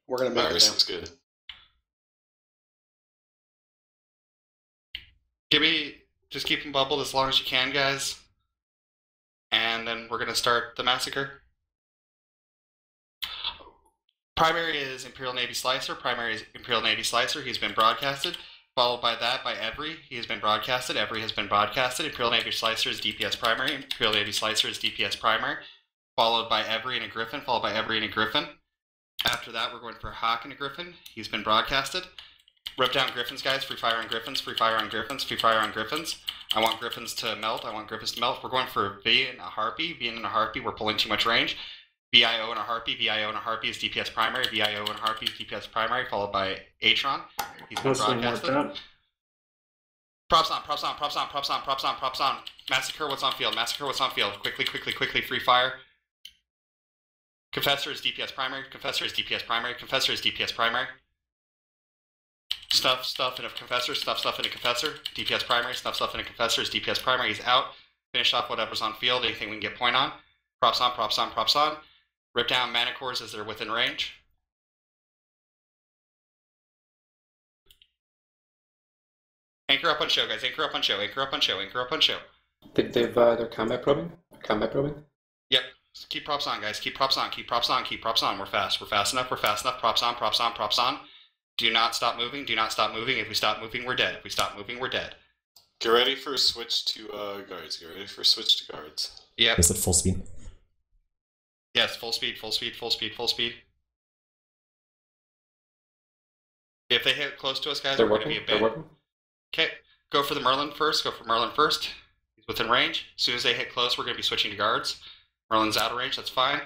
We're gonna make it. Sounds good. Just keep them bubbled as long as you can, guys. And then we're gonna start the massacre. Primary is Imperial Navy Slicer. Primary is Imperial Navy Slicer. He's been broadcasted. Followed by that by Every. He has been broadcasted. Every has been broadcasted. Imperial Navy Slicer is DPS primary. Imperial Navy Slicer is DPS primary. Followed by Every and a Griffin. Followed by Every and a Griffin. After that, we're going for Hawk and a Griffin. He's been broadcasted. Rip down Griffins, guys. Free fire on Griffins. Free fire on Griffins. Free fire on Griffins. I want Griffins to melt. I want Griffins to melt. We're going for V and a Harpy. V and a Harpy. We're pulling too much range. VIO and a Harpy. VIO and a Harpy is DPS primary. VIO and a Harpy is DPS primary. Followed by Atron. He's been broadcasted. Props on, props on, props on, props on, props on, props on. Massacre, what's on field? Massacre, what's on field? Quickly, quickly, quickly, free fire. Confessor is DPS primary. Confessor is DPS primary. Confessor is DPS primary. Stuff in a Confessor. Stuff in a Confessor. DPS primary. Stuff in a Confessor is DPS primary. He's out. Finish off whatever's on field. Anything we can get point on. Props on, props on, props on. Rip down mana cores as they're within range. Anchor up on show, guys. Anchor up on show. Anchor up on show. Anchor up on show. They're combat probing? Combat probing? Yep. Just keep props on, guys. Keep props on. Keep props on. Keep props on. We're fast. We're fast enough. We're fast enough. Props on. Props on. Props on. Do not stop moving. Do not stop moving. If we stop moving, we're dead. If we stop moving, we're dead. Get ready for a switch to guards. Get ready for a switch to guards. Yep. Is it full speed? Yes, full speed, full speed, full speed, full speed. If they hit close to us, guys, They're we're going to working. be a They're bit. working. Okay, go for the Merlin first. Go for Merlin first. He's within range. As soon as they hit close, we're going to be switching to guards. Merlin's out of range. That's fine.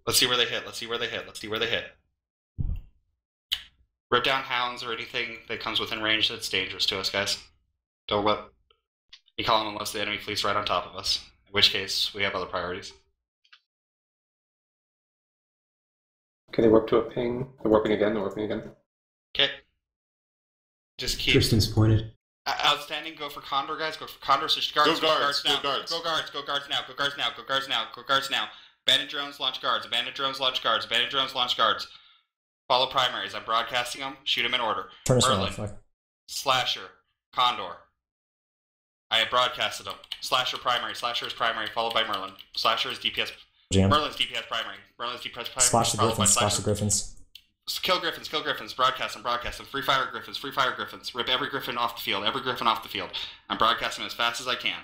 Let's see where they hit. Let's see where they hit. Let's see where they hit. Rip down hounds or anything that comes within range that's dangerous to us, guys. Don't let me call them unless the enemy fleets right on top of us. In which case, we have other priorities. Okay, they warp to a ping. They're warping again. They're warping again. Okay. Just keep. Tristan's pointed. Outstanding. Go for Condor, guys. Go for Condor. Switch to guards. Go guards. now. Go guards. Go guards. Go guards now. Go guards now. Go guards now. Go guards now. Abandoned drones, launch guards. Abandoned drones, launch guards. Abandoned drones, launch guards. Follow primaries. I'm broadcasting them. Shoot them in order. Turn us Merlin. around, fuck. Slasher. Condor. I have broadcasted them. Slasher primary. Slasher is primary, followed by Merlin. Slasher is DPS. Jam. Merlin's DPS primary. Merlin's DPS primary. Splash the followed by Griffins, splash Slasher. the Griffins. Kill Griffins, kill Griffins. Broadcast them, broadcast them. Free fire Griffins, free fire Griffins. Rip every Griffin off the field, every Griffin off the field. I'm broadcasting them as fast as I can.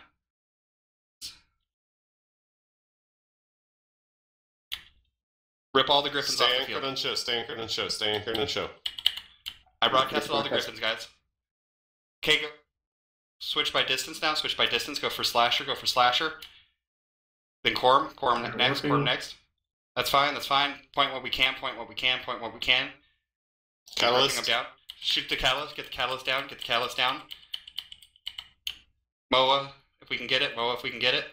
Rip all the Griffins Stay off the anchored field. on show. Stay anchored on show. Stay anchored on show. I broadcasted all the Griffins, guys. Okay, go. Switch by distance now. Switch by distance. Go for Slasher. Go for Slasher. Then Quorum. Quorum next. Quorum next. That's fine. That's fine. Point what we can. Point what we can. Point what we can. Keep ripping Catalyst. them down. Shoot the Catalyst. Get the Catalyst down. Get the Catalyst down. Moa, if we can get it. Moa, if we can get it.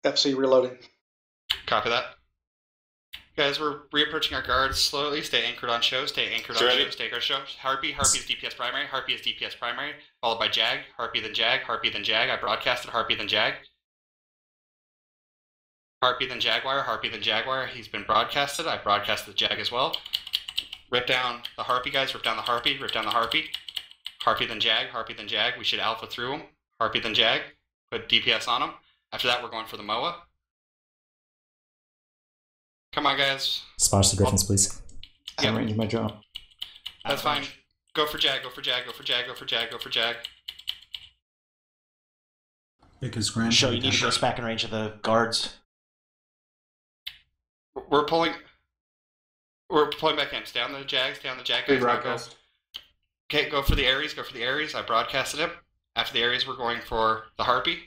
FC reloading. Copy that. Guys, we're reapproaching our guards slowly. Stay anchored on show. Stay anchored on Ready? show. Stay anchored on show. Harpy. Harpy is DPS primary. Harpy is DPS primary. Followed by Jag. Harpy then Jag. Harpy then Jag. I broadcasted Harpy then Jag. Harpy then Jaguar. Harpy then Jaguar. He's been broadcasted. I broadcasted the Jag as well. Rip down the Harpy, guys. Rip down the Harpy. Rip down the Harpy. Harpy then Jag. Harpy then Jag. We should alpha through him. Harpy then Jag. Put DPS on him. After that, we're going for the Moa. Come on, guys. Splash the Griffins, please. Yeah. I'm ranging my draw. That's fine. Go for Jag. Go for Jag. Go for Jag. Go for Jag. Go for Jag. Because Grand. Show you need to go back in range of the guards. We're pulling back in. Stay on the Jags. Stay on the Jag, guys. Now go. Okay, go for the Ares. Go for the Ares. I broadcasted him. After the Ares, we're going for the Harpy.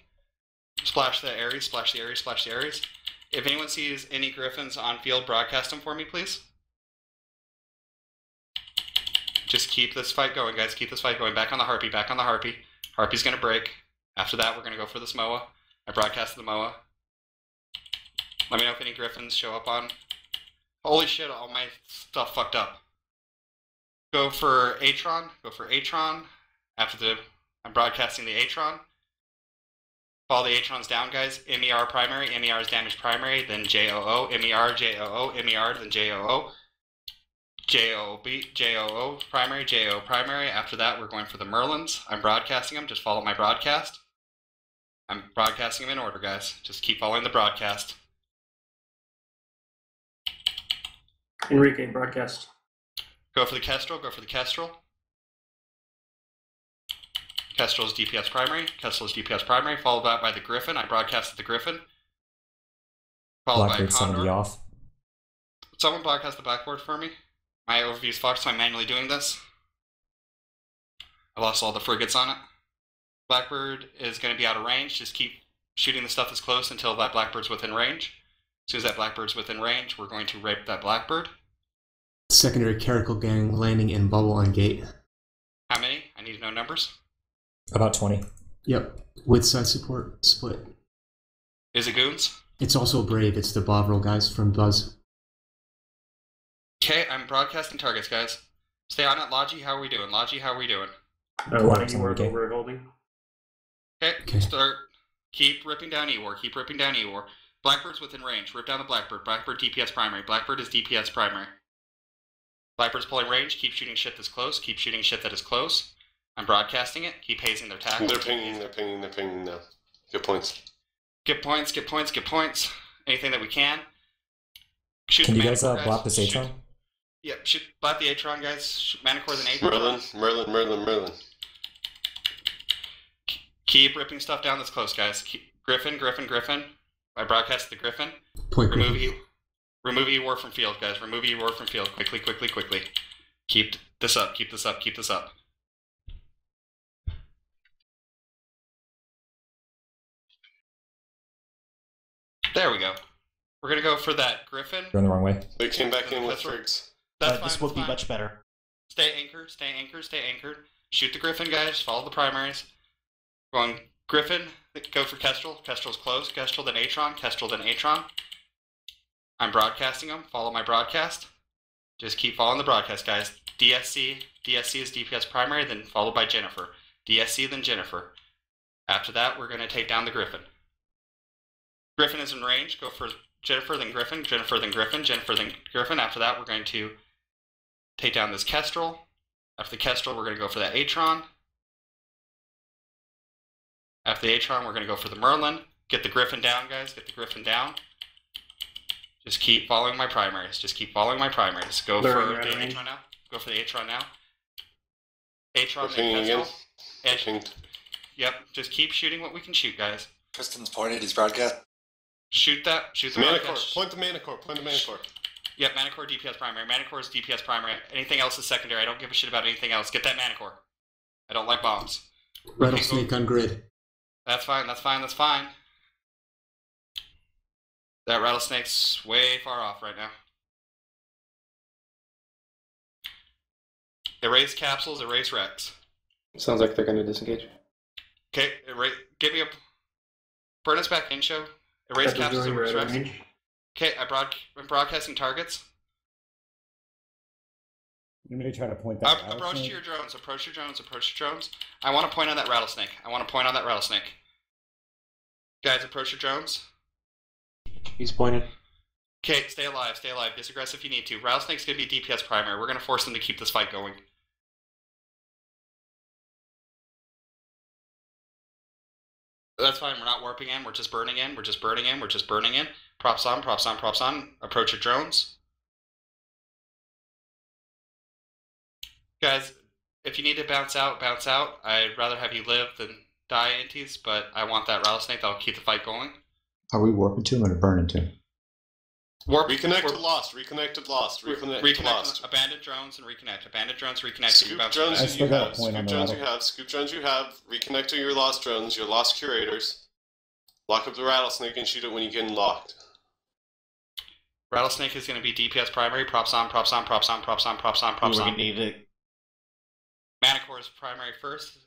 Splash the Ares. Splash the Ares. Splash the Ares. If anyone sees any Griffins on field, broadcast them for me, please. Just keep this fight going, guys. Keep this fight going. Back on the Harpy. Back on the Harpy. Harpy's going to break. After that, we're going to go for this Moa. I broadcasted the Moa. Let me know if any Griffins show up on Holy shit, all my stuff fucked up. Go for Atron. Go for Atron. I'm broadcasting the Atron. Follow the Atrons down, guys. MER primary. MER is damage primary. Then JOO. MER, JOO. MER, then JOO. JOO primary. JOO primary. After that, we're going for the Merlins. I'm broadcasting them. Just follow my broadcast. I'm broadcasting them in order, guys. Just keep following the broadcast. Enrique, broadcast. Go for the Kestrel. Go for the Kestrel. Kestrel's DPS primary. Kestrel's DPS primary. Followed by the Griffin. I broadcasted the Griffin. Followed Blackbird by Condor. somebody off. Someone broadcast the Blackboard for me. My overview is fucked, so I'm manually doing this. I lost all the frigates on it. Blackbird is going to be out of range. Just keep shooting the stuff that's close until that Blackbird's within range. As soon as that Blackbird's within range, we're going to rape that Blackbird. Secondary Caracal Gang landing in bubble on gate. How many? I need to know numbers. About 20. Yep, with side support split. Is it goons? It's also Brave. It's the Bovril guys from Buzz. Okay, I'm broadcasting targets, guys. Stay on it. Logi, how are we doing? Logi, how are we doing? Why don't you work over holding? Okay, start. Keep ripping down Ewar. Keep ripping down Ewar. Blackbird's within range. Rip down the Blackbird. Blackbird DPS primary. Blackbird is DPS primary. Blackbird's pulling range. Keep shooting shit that's close. Keep shooting shit that is close. I'm broadcasting it. Keep hazing their tackle. They're pinging now. Good points. Get points, get points, get points. Anything that we can. Shoot Can the you guys Manticore, block this Shoot- Atron? Yep, shoot. Block the Atron, guys. Shoot Manicore's an Atron. Merlin. Keep ripping stuff down that's close, guys. Griffin. I broadcast the Griffin. Point Remove Griffin. Remove Ewar from field, guys. Remove Ewar from field. Quickly. Keep this up. There we go. We're gonna go for that Griffin. Going the wrong way. They came back in with That's right. frigs. That's This fine, would that's be fine. much better. Stay anchored. Shoot the Griffin, guys. Follow the primaries. Going Griffin. Go for Kestrel. Kestrel's close. Kestrel, then Atron. I'm broadcasting them. Follow my broadcast. Just keep following the broadcast, guys. DSC is DPS primary, then followed by Jennifer. DSC, then Jennifer. After that, we're going to take down the Griffin. Griffin is in range. Go for Jennifer, then Griffin. Jennifer, then Griffin. After that, we're going to take down this Kestrel. After the Kestrel, we're going to go for that Atron. After the Atron, we're going to go for the Merlin. Get the Griffin down, guys. Just keep following my primaries. Go They're for in the red range. Atron now. Atron, They're then pinging again. Kestrel. Pinged. Yep, just keep shooting what we can shoot, guys. Tristan's pointed his broadcast. Shoot the Manicore. broadcast. Point the Manicore. Yep, Manicore DPS primary. Manicore is DPS primary. Anything else is secondary. I don't give a shit about anything else. Get that Manicore. I don't like bombs. Rattlesnake on grid. That's fine. That Rattlesnake's way far off right now. Erase capsules, erase Rex. Sounds like they're going to disengage. Okay, give me a... Burn us back in show. Erase That's capsules, doing erase red Rex. range. Okay, I'm broadcasting targets. You may try to point that out. Approach to your drones. I want to point on that Rattlesnake. Guys, approach your drones. He's pointed. Okay, stay alive. Disaggress if you need to. Rattlesnake's going to be DPS primary. We're going to force them to keep this fight going. That's fine. We're not warping in. We're just burning in. Props on. Approach your drones. Guys, if you need to bounce out. I'd rather have you live than die, Inties, but I want that Rattlesnake. That'll keep the fight going. Are we warping to him or burning to him? Reconnected lost. Reconnected lost. Abandoned drones and reconnect. Scoop drones Scoop drones you have. Reconnect to your lost drones, your lost curators. Lock up the Rattlesnake and shoot it when you get locked. Rattlesnake is going to be DPS primary. Props on. We're going to need it. Manicore is primary first.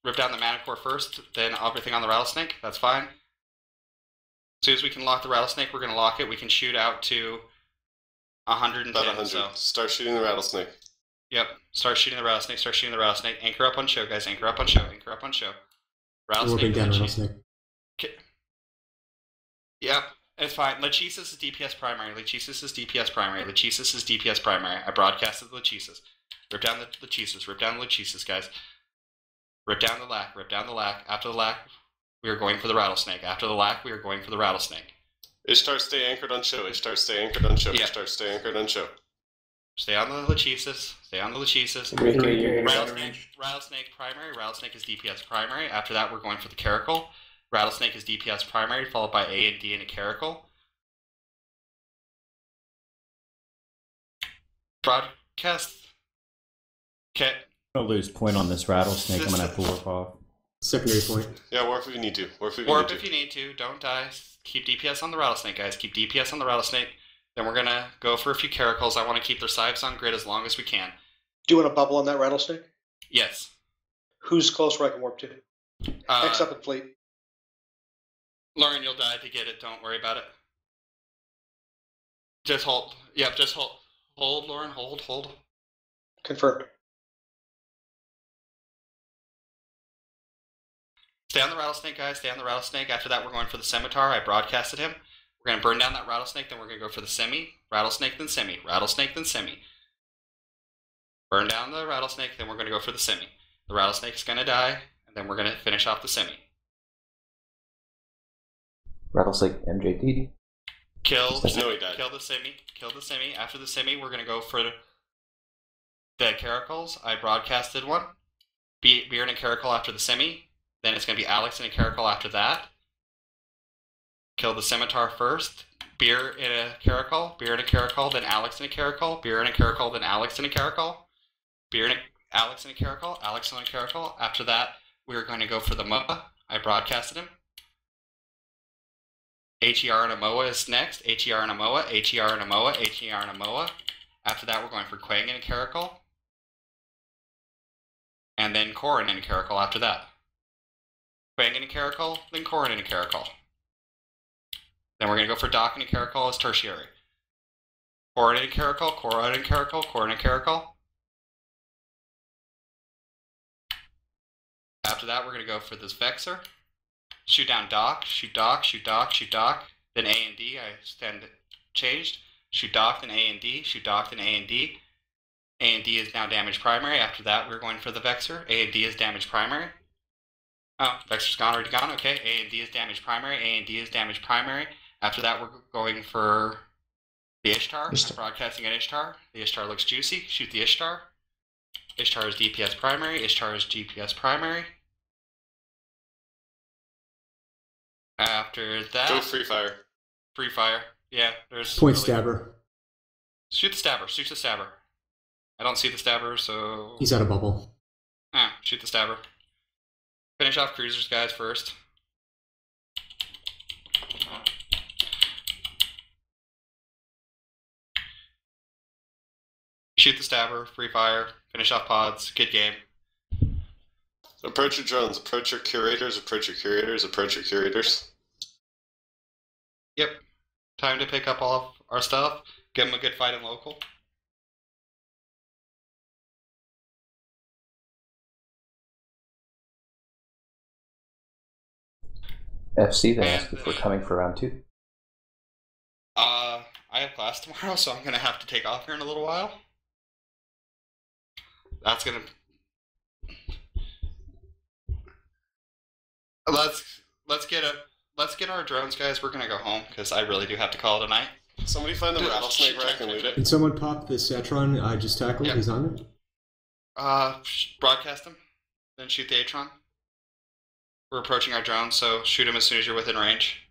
Rip down the Manicore first, then everything on the Rattlesnake. That's fine. As soon as we can lock the Rattlesnake, we're going to lock it. We can shoot out to 110. About 100. So. Start shooting the rattlesnake. Yep. Start shooting the rattlesnake. Start shooting the rattlesnake. Anchor up on show, guys. Anchor up on show. Anchor up on show. Warping down rattlesnake. Yeah, it's fine. Lachesis is DPS primary. Lachesis is DPS primary. Lachesis is DPS primary. I broadcasted the Lachesis. Rip down the Lachesis. Rip down the Lachesis, guys. Rip down the lack. Rip down the lack. After the lack, we are going for the rattlesnake. After the lack, we are going for the rattlesnake. Ishtar, stay anchored on show. Ishtar, stay anchored on show. Yeah. Ishtar, stay anchored on show. Stay on the Lachesis. Stay on the Lachesis. Enrique, Rattlesnake primary. Rattlesnake is DPS primary. After that, we're going for the Caracal. Rattlesnake is DPS primary, followed by A and D and a Caracal. Broadcast. Okay. I'm gonna lose point on this rattlesnake. I'm gonna have to warp off. Secondary point. Yeah, warp if you need to. Warp if you need to. Don't die. Keep DPS on the rattlesnake, guys. Keep DPS on the rattlesnake. Then we're gonna go for a few Caracals. I want to keep their Scythes on grid as long as we can. Do you want a bubble on that rattlesnake? Yes. Who's close where I can warp to? X up and fleet. Lauren, you'll die to get it. Don't worry about it. Just hold. Yep, just hold. Hold, Lauren. Hold. Confirmed. Stay on the rattlesnake, guys. Stay on the rattlesnake. After that, we're going for the scimitar. I broadcasted him. We're going to burn down that rattlesnake. Then we're going to go for the semi. Rattlesnake, then semi. Rattlesnake, then semi. Burn down the rattlesnake. Then we're going to go for the semi. The rattlesnake's going to die. And then we're going to finish off the semi. Rattlesnake MJD. Kill the No, he died. Kill the semi. Kill the semi. After the semi, we're going to go for the Caracals. I broadcasted one. Beer and a Caracal after the semi. Then it's going to be Alex and a Caracal after that. Kill the Scimitar first. Beer and a Caracal. Beer and a Caracal. Then Alex and a Caracal. Beer and a Caracal. Then Alex and a Caracal. Alex and a Caracal. Alex and a Caracal. After that, we're going to go for the Moa. I broadcasted him. HER and a Moa is next. HER and a Moa. HER and a Moa. HER and a Moa. After that, we're going for Quang and a Caracal. And then Corin and a Caracal after that. Quang and a Caracal, then Corin and a Caracal. Then we're going to go for Doc and a Caracal as tertiary. Corin and a Caracal, Corin and a Caracal, Corin and a Caracal. After that, we're going to go for this Vexer. Shoot down Doc, shoot Doc, shoot Doc, shoot Doc. Then A and D, I stand changed. Shoot Doc, then A and D, shoot Doc, then A and D. A and D is now damage primary. After that, we're going for the Vexer. A and D is damage primary. Oh, Vexer's gone, already gone. Okay, A and D is damage primary. A and D is damage primary. After that, we're going for the Ishtar. I'm broadcasting an Ishtar. The Ishtar looks juicy. Shoot the Ishtar. Ishtar is DPS primary. Ishtar is DPS primary. After that... Go free fire. Free fire. Yeah, there's... Point stabber. Shoot the stabber. Shoot the stabber. I don't see the stabber, so... He's out of bubble. Ah, shoot the stabber. Finish off cruisers, guys, first. Shoot the stabber, free fire, finish off pods, good game. Approach your drones, approach your curators, approach your curators, approach your curators. Yep. Time to pick up all of our stuff, give them a good fight in local. FC, they asked if we're coming for round 2. I have class tomorrow, so I'm going to have to take off here in a little while. That's going to... Let's get our drones, guys. We're going to go home, because I really do have to call it a night. Somebody find the rattlesnake rack and loot it. Did someone pop the Satron I just tackled? Yep. He's on it? Broadcast him, then shoot the Atron. We're approaching our drone, so shoot him as soon as you're within range.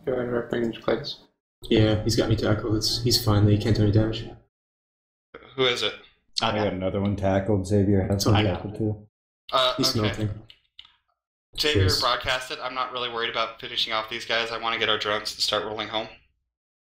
Go ahead and range plates. Yeah, he's got me tackled. He's fine. He can't do any damage. Who is it? I got another one tackled. Xavier has one tackled too. He's okay. melting. Xavier broadcasted. I'm not really worried about finishing off these guys. I want to get our drones to start rolling home.